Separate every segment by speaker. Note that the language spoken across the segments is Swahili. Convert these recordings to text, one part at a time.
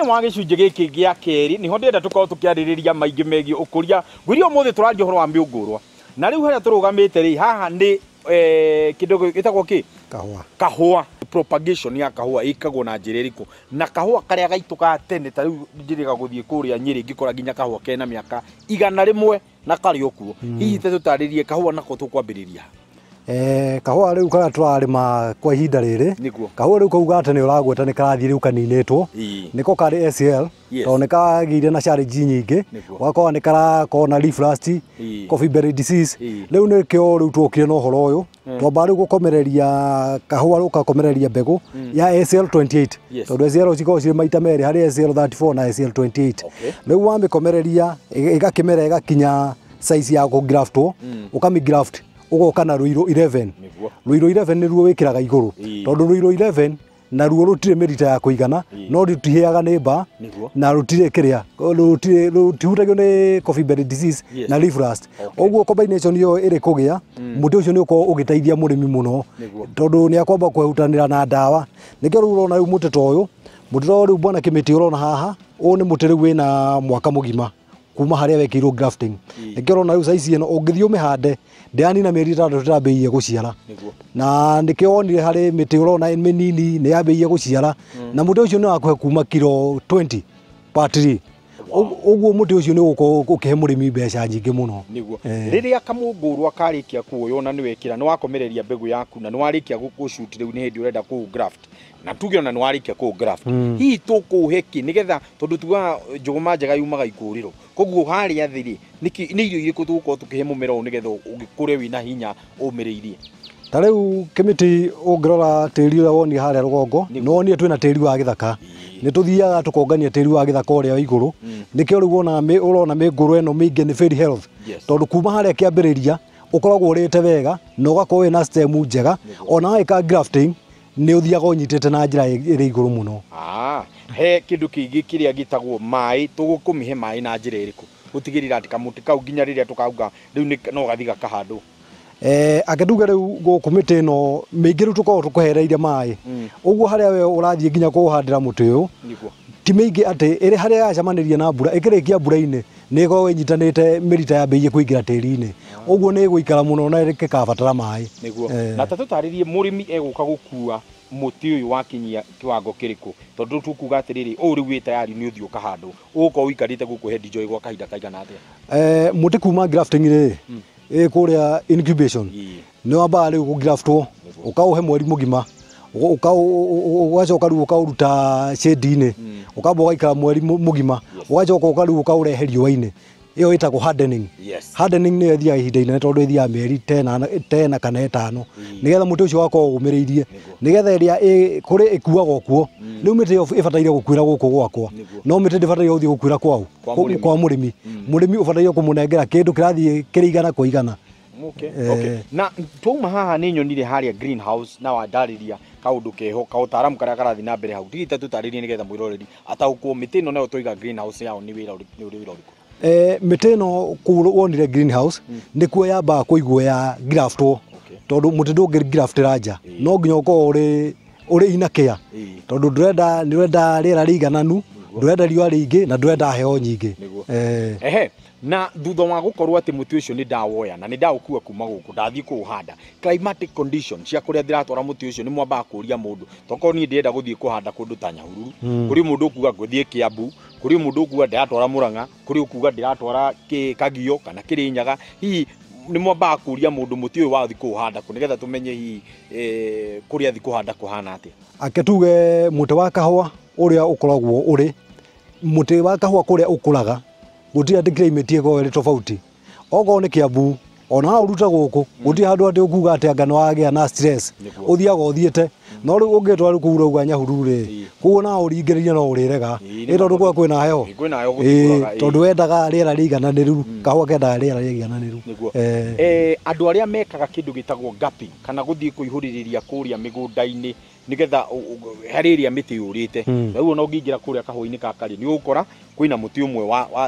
Speaker 1: Thĩinĩ wa gĩcunjĩ gĩkĩ gĩa kerĩ niho ndĩrenda tũkorwo tũkĩarĩrĩria maingĩ megiĩ ũkũria ngwĩria ũmũthĩ tũraria ũhoro wa mĩũngũrwa na rĩu harĩa tũrũgamĩte rĩ haha nĩ kĩndũ gĩtagwo kĩ kahũa propagation ya kahũa ĩkagwo na njĩra ĩrĩkũ na kahũa karĩa gaitũkaga tene ta rĩu njĩrĩga gũthiĩ kũrĩa Nyĩrĩ ngĩkora nginya kahũa kena mĩaka 100 na karĩ okuo hihi tũtarĩrie kahũa nako tũkwambĩrĩria
Speaker 2: kahũa rĩu kana tũrarĩma kwa ihinda rĩrĩ kahũa rĩu kauga atĩ nĩ ũragweta nĩ karathiĩ rĩu kaninĩtwo nĩko karĩ ACL tondũ nĩ kagĩire na challenge nyingĩ wakorwo nĩ karakorwo na leaf rust coffee berry disease rĩu nĩkĩo rĩu twokire na ũhoro ũyũ twamba rĩu gũkomereria kahũa rĩu gakomereria mbegũ ya ACL 28 tondũ ACL cikoragwo cirĩ maita merĩ harĩ ACL 34 na ACL 28 rĩu wamĩkomereria ĩgakĩmera ĩgakinya size ya kũgraftwo ũkamigraft ugoka na ruiro 11 ruiro 11 nĩ ruo wĩkĩraga igũrũ tondũ ruiro 11 na ruo rũtirĩ mĩrita ya kũigana no rũtiheaga nĩ mba na rũtirĩ kĩrĩa rũtihutagio nĩ coffee berry disease na leaf rust ũguo combination iyo ĩrĩ kũgĩa mũtĩ ũcio nĩ ũkorwo ũgĩteithia mũrĩmi mũno tondũ nĩ akwamba kwehutanĩra na ndawa nĩkĩo rĩu ũrona rĩu mũtĩ ta ũyũ rĩu bwana Kĩmĩtĩ ũrona haha ũũ nĩ mũtĩ rĩu wĩna mwaka mũgima kuma harĩa wekĩirwo grafting nĩkĩo ũrona rĩu size ĩno ũngĩthiĩ ũmĩhande ndĩanina mĩeri 3 tũtambĩirie gũciara na nĩkĩo wonire harĩ mĩtĩ ũrona mĩnini nĩ yambĩirie gũciara na mũtĩ ũcio nĩ wakũhe kuma kilo 20 per tree ũguo mũtĩ ũcio nĩ ũgũkorwo ũkĩhe mũrĩmi mbeca nyingĩ mũno
Speaker 1: rĩrĩa kamũngũrwa karĩkia kuoywo na nĩwekĩra nĩ wakomereria mbegũ yaku na nĩ warĩkia gũshoot rĩu nĩ hĩndĩ ũrenda kũ graft na tuge ona nĩ warĩkia kũ graft hihi tũkũhe kĩ nĩgetha tondũ tugaga njũgũma njega yumaga ikũrĩro koguo harĩa thĩ nĩ irio irĩkũ tũgũkorwo tũkĩhe mũmera ũyũ nĩgetha ũgĩkũre wĩna hinya ũmĩrĩirie
Speaker 2: ta rĩu Kĩmĩtĩ ũngĩrora tĩri ũrĩa wonire harĩa rũgongo no wonire twĩna tĩri wa gĩthaka nĩ tũthiaga tũkongania tĩri wa gĩthaka ũrĩa wa igũrũ nĩkĩo rĩu ũrona mĩngũrwa ĩno mĩingĩ nĩ very health tondũ kuma harĩa kĩambĩrĩria ũkoragwo ũrĩte wega na ũgakorwo wĩna stem njega ona weka grafting nĩ ũthiaga ũnyitĩte na njĩra ĩrĩ igũrũ mũno
Speaker 1: he kĩndũ kĩngĩ kĩrĩa gĩtagwo maĩ tũgũkũmĩhe maĩ na njĩra ĩrĩkũ gũtigĩrĩra atĩ kamũtĩ kau nginya rĩrĩa tũkauga rĩu no gathiĩ gakahandwo
Speaker 2: akĩnduga rĩu gũkũ mĩtĩ ĩno mĩingĩ rĩu tũkoragwo tũkũhereire maĩ ũguo harĩa we ũrathiĩ nginya kũhandĩra mũtĩ ũyũ ti mĩingĩ atĩ ĩrĩ harĩa yacemanĩria na mbura ĩkĩrĩkia mbura-inĩ nĩ ĩkoragwo ĩnyitanĩte mĩrita yambĩirie kũingĩra tĩri-inĩ ũguo nĩ ĩgũikara mũno na ĩgĩkabatara maĩ
Speaker 1: na ta tũtarĩrie mũrĩmi egũka gũkua mũtĩ ũyũ wakinyia kĩwango kĩrĩkũ tondũ tukuga atĩrĩrĩ ũũ rĩu wĩ tayari nĩ ũthiĩ ũkahandwo ũgũkorwo ũikarĩte gũkũ Head Joy gwa kahinda kaigana atĩa
Speaker 2: mũtĩ kuma grafting rĩ kũrĩa incubation nĩ wambaga rĩu gũgraftwo ũkaũhe mweri mũgima ũgacoka rĩu ũkaũruta shade-inĩ ũkamba ũgaikara mweri mũgima ũgacoka ũkarĩu ũkaũrehe riũa-inĩ ĩyo ĩtagwo hardening hardening nĩyo ĩthiaga ihinda inene tondũ ĩthiaga mĩeri 10 kana 5 nĩgetha mũtĩ ũcio wakorwo ũmĩrĩirie nĩgetha ĩrĩa kũrĩ ĩkuaga okuo rĩu mĩtĩ ĩyo ĩbataire gũkuĩra gũkũ gwakwa no mĩtĩ ndĩbataire gũthiĩ gũkuĩra kwau kwa mũrĩmi ũbataire kũmũnengera kĩndũ kĩrathiĩ kĩrĩigana kwa igana
Speaker 1: na twauma haha nĩ nyonire harĩa greenhouse na wandarĩria kaũndũ keho kaũtaramu karĩa karathiĩ na mbere hau tigita tũtarĩrie nĩgetha mwĩroreri ataũkwo mĩtĩ ĩno nayo tũiga greenhouse yao nĩ wĩra ũrĩkũ
Speaker 2: mĩtĩ ĩno wonire greenhouse nĩkuo yambaga kũigwo ya graftwo tondũ mũtĩ ndũngĩ graftĩra nja no nginya ũkorwo ũrĩ inakĩa tondũ ndũrenda rĩera rĩigananu ndũrenda riũa rĩingĩ na ndũrenda heho nyingĩ
Speaker 1: na thutha wa gũkorwo atĩ mũtĩ ũcio nĩ ndawoya na nĩ ndaũkua kuma gũkũ ndathiĩ kũũhanda climatic conditions cia kũrĩa ndĩratwara mũtĩ ũcio nĩ mwambaga kũria mũndũ tokorwo niĩ ndĩrenda gũthiĩ kũhanda kũndũ ta Nyahururu kũrĩ mũndũ ũkuga ngũthiĩ Kĩambu kũrĩ mũndũ ũkuga ndĩratwara Mũrang'a kũrĩ ũkuga ndĩratwara Kagio kana Kĩrĩnyaga hihi nĩ mwambaga kũria mũndũ mũtĩ ũyũ wathiĩ kũũhanda nĩgetha tũmenye hihi kũrĩa athiĩ kũhanda kũhana atĩa
Speaker 2: akĩtuge mũtĩ wa kahũa ũrĩa ũkoragwo ũrĩ mũtĩ wa kahũa kũrĩa ũkũraga gũtirĩ atĩ climate ĩkoragwo ĩrĩ tofauti okorwo nĩ Kĩambu ona uruta gũkũ gũtirĩ handũ atĩ ũkuga atĩ anga nĩ wagĩa na stress ũthiaga ũthiĩte no rĩu ũngĩtwara kũu rauga Nyahururu rĩ kuo na ũringĩrĩria no ũrĩrega tondũ kwa kwĩna heho tondũ wendaga rĩera rĩigananĩru kahũa kendaga rĩera rĩigananĩru
Speaker 1: andũ arĩa mekaga kĩndũ gĩtagwo gapping kana gũthiĩ kũihũrĩrĩria kũrĩa mĩgũnda-inĩ nĩgetha harĩ ĩrĩa mĩtĩ yũrĩte rĩu ona ũngĩingĩra kũrĩa kahũa-inĩ kakarĩ nĩ ũgũkora kwĩna mũtĩ ũmwe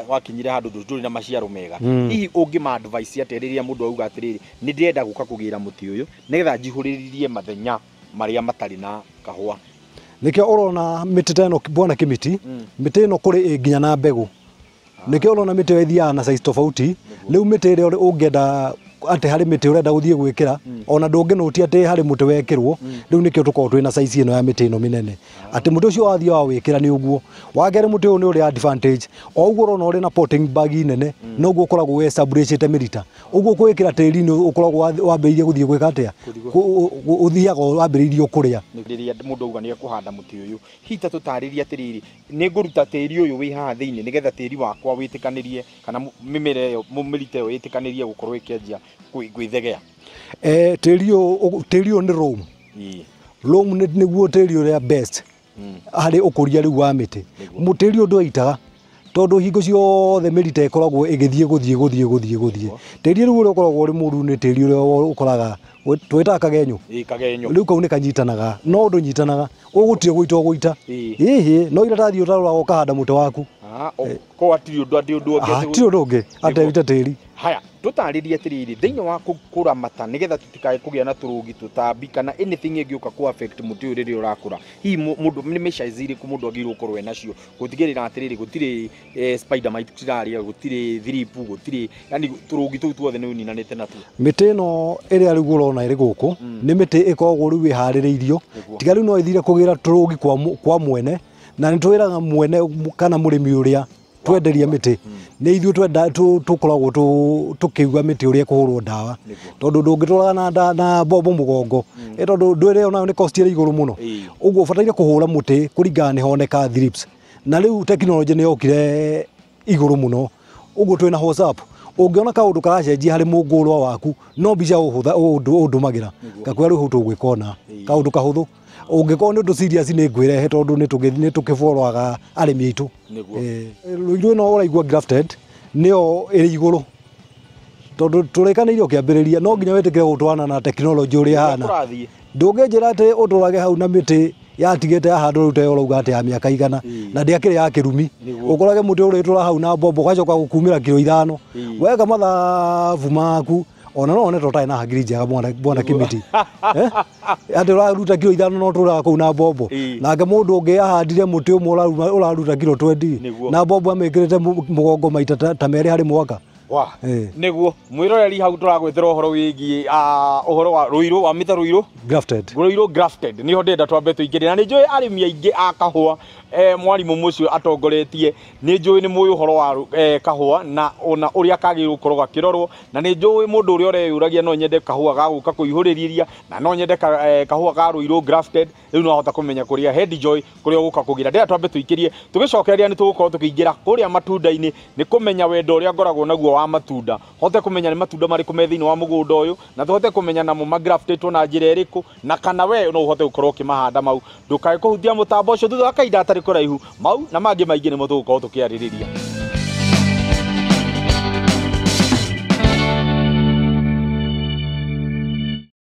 Speaker 1: wakinyire handũ ndũrĩ na maciaro mega hihi ũngĩma advice atĩ rĩrĩa mũndũ auga atĩrĩrĩ nĩ ndĩrenda gũka kũgĩra mũtĩ ũyũ nĩgetha njihũrĩrĩrie mathenya marĩa matarĩ na kahũa
Speaker 2: nikio urona miti teno bwana Kimiti miti ino kuri nginya na mbegu nikio urona miti ithia na size tofauti riu miti ire ungenda ate hari miti urenda guthie gwikira ona ndunginotia ate hari muti wekirwo riu nikio tukorwo twina size ino ya miti ino minene ati muti ucio wathie wa wikira ni uguo wagere muti uyu ni uri advantage o uguo urona uri na potting bag nene no uguo ukoragwo we establish mirita uguo kwikira tiri ni ukoragwo wambiririe guthie gwika atia uthiaga wambiririe ukuria
Speaker 1: riria mundu uga ni ekuhanda muti uyu hita tutariria atiriri ni nguruta tiri uyu wi haha thiini nigetha tiri wakwa witikanirie kana mimere iyo mumirite iyo itikanirie gukorwo ikianjia gwithegea tiri uyu ni loam niguo tiri uria best hari ukuria riu wa miti mutiri undu aitaga tondu hingo ciothe mirita ikoragwo igithie guthie tiri riu uri ukoragwo uri muru ni tiri uria ukoraga twita kagenyo riu kau ni kanyitanaga no ndu nyitanaga ugutire guita hihi no ira tathio tarora ukahanda muti waku ko atiri undu
Speaker 2: ungi aterite tiri
Speaker 1: haya tutaririe atiriri thiini wa kuramata nigetha tutikae kugia na turugi tutambi kana anything ingiuka ku affect muti uyu riria urakura hi mundu ni measures iriku mundu agirwo ukorwe nacio gutigirira atiriri gutire spider mite tiraria gutire thripu gutire yani turugi tu tuothe ni uninanite natu
Speaker 2: miti no iria riu urona iri guku ni miti ikoragwo riu ihaririirio tiga riu no ithire kugira turugi kwa mwene na nitwiraga mwene kana murimi uria twenderia miti ni ithu twenda tukoragwo tukiuga miti uria kuhurwo dawa tondu ndungitwaraga na bombo mugongo tondu ndwire ona ni cost iri iguru muno uguo ubataire kuhura muti kuringana ni honeka thrips na riu technology ni yokire iguru muno uguo twina WhatsApp ungiona kaundu karacenjia hari mungurwa waku no bica uhutha undumagira gakwira riu tugwikona kaundu kahuthu ungikorwo ni undu serious ni ngwirehe tondu ni tukiforwaga arimi aitu ruiru no uraigua grafted nio iri iguru tondu turekaneirio kiambiriria no nginya wetikire gutwana na technology uri hana ndunginjira ati uturage hau na miti yatigite ahandu rute urauga ati ya miaka igana na ndiakire ya kirumi ukorage muti uritura hau na bombo gacoka gukumira kilo 5 wega mathavu maku ona no one totai na hagiri njega bwana Kimiti ati uraruta kilo 5 no tura ku na bombo nake mundu ungi ahandire muti umwe uraruta kilo 20 na bombo amekirite mugongo maita ta meri hari mwaka
Speaker 1: niguo mwiroreri hau turagwetera uhoro wigi uhoro wa ruiru wa mita ruiru grafted niho ndenda twambe tuingire na ni njui arimi aingi a kahua mwarimu mucio atongoretie ni njui ni muyu uhoro wa kahua na ona uria kagirwo korwo gakirorwo na ni njui mundu uria ureyuragia no nyende kahua gaguka kuihuririria na no nyende kahua ga ruiru grafted riu no hota kumenya kuria head joy kuria uguka kugira ndenda twambe tuikirie tugicokereria ni tugukorwo tukiingira kuria matunda-ini ni kumenya wendo uria ngoragwo naguo wa matunda hote kumenya ni matunda mariku me thiini wa mugunda uyu na tuhote kumenya namo magraftetwo na njira iriku na kana we no uhote gukorwo ukimahanda mau ndukae kuhutia mutambo ucio thutha wa kahinda atari kuraihu mau na mangi maingi ni mo tugukorwo tukiaririria